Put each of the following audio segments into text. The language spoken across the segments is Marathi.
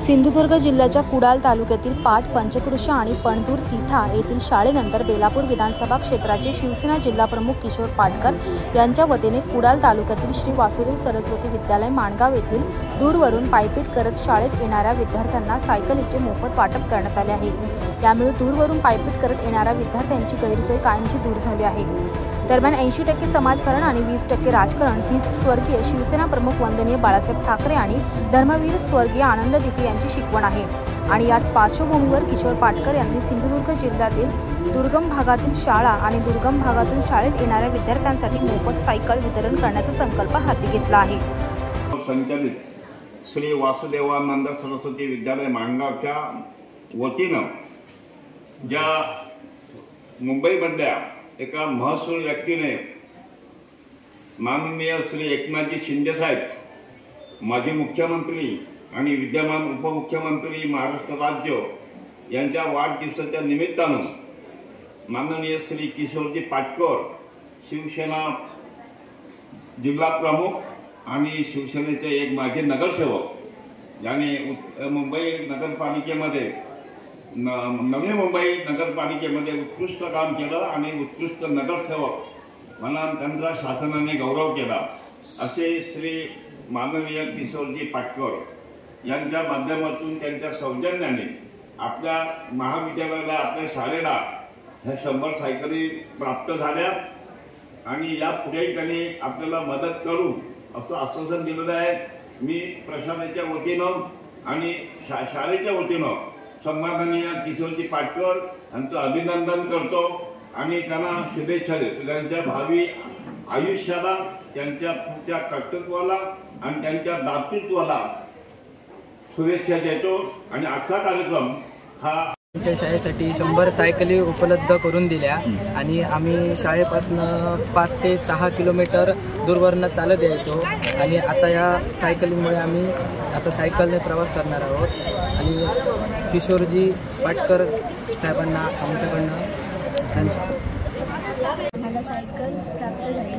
सिंधुदुर्ग जिल्ह्याच्या कुडाल तालुक्यातील पाट, पंचकृषी आणि पणदूर तिठा येथील शाळेनंतर बेलापूर विधानसभा क्षेत्राचे शिवसेना जिल्हाप्रमुख किशोर पाटकर यांच्या वतीने कुडाल तालुक्यातील श्री वासुदेव सरस्वती विद्यालय माणगाव येथील दूरवरून पायपीट करत शाळेत येणाऱ्या विद्यार्थ्यांना सायकलीचे मोफत वाटप करण्यात आले आहे। त्यामुळे दूरवरून पायपीट करत येणाऱ्या विद्यार्थ्यांची गैरसोय कायमची दूर झाली आहे। दरम्यान 80% समाजकारण आणि 20% राजकारण हीच स्वर्गीय शिवसेना प्रमुख वंदनीय बाळासाहेब ठाकरे आणि धर्मवीर स्वर्गीय आनंद दिघे यांची शिकवण आहे। आणि याच पार्श्वभूमीवर किशोर पाटकर यांनी सिंधुदुर्ग जिल्ह्यातील दुर्गम भागातील शाळा आणि दुर्गम भागातून शाळेत येणाऱ्या विद्यार्थ्यांसाठी मोफत सायकल वितरण करण्याचा संकल्प हाती घेतला आहे। संचालित श्री वासुदेवानंद सरस्वती विद्यालय माणगावच्या वतीनं ज्या मुंबईमधल्या एका महसूल व्यक्तीने माननीय श्री एकनाथजी शिंदे साहेब, माजी मुख्यमंत्री आणि विद्यमान उपमुख्यमंत्री महाराष्ट्र राज्य यांच्या वाढदिवसाच्या निमित्तानं माननीय श्री किशोरजी पाटकर, शिवसेना जिल्हा प्रमुख आणि शिवसेनेचे एक माजी नगरसेवक, ज्याने मुंबई नगरपालिकेमध्ये नवी मुंबई नगरपालिकेमध्ये उत्कृष्ट काम केलं आणि उत्कृष्ट नगरसेवक म्हणून त्यांचा शासनाने गौरव केला, असे श्री माननीय किशोरजी पाटकर यांच्या माध्यमातून त्यांच्या सौजन्याने आपल्या महाविद्यालयाला, आपल्या शाळेला ह्या 100 सायकली प्राप्त झाल्या आणि यापुढेही त्यांनी आपल्याला मदत करू असं आश्वासन दिलेलं आहे। मी प्रशासनाच्या वतीनं आणि शाळेच्या वतीनं सन्माननीय किशोरजी पाटकर यांचं अभिनंदन करतो आणि त्यांना शुभेच्छा देतो। त्यांच्या भावी आयुष्याला, त्यांच्या पुढच्या कर्तृत्वाला आणि त्यांच्या दातृत्वाला शुभेच्छा देतो। आणि आजचा कार्यक्रम हा आमच्या शाळेसाठी 100 सायकली उपलब्ध करून दिल्या आणि आम्ही शाळेपासून 5 ते 6 किलोमीटर दूरवरनं चालत यायचो आणि आता या सायकलीमुळे आम्ही आता सायकलने प्रवास करणार आहोत। आणि किशोरजी पाटकर साहेबांना आमच्याकडनं मला सायकल प्राप्त झाली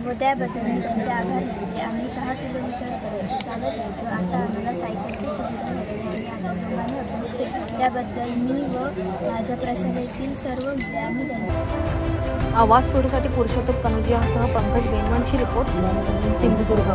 व त्याबद्दल मी त्यांचे आभार मानते। आम्ही 6 किलोमीटरपर्यंत चालत यायचो, आता आम्हाला सायकलची सुविधा मिळाली आणि आता जोमाने अभ्यास केला। त्याबद्दल मी व माझ्या प्रशालेतील सर्व विद्यार्थी त्यांचे आवाज स्टुडिओसाठी पुरुषोत्तम कनुजियासह पंकज बेनवंशी रिपोर्ट, सिंधुदुर्ग।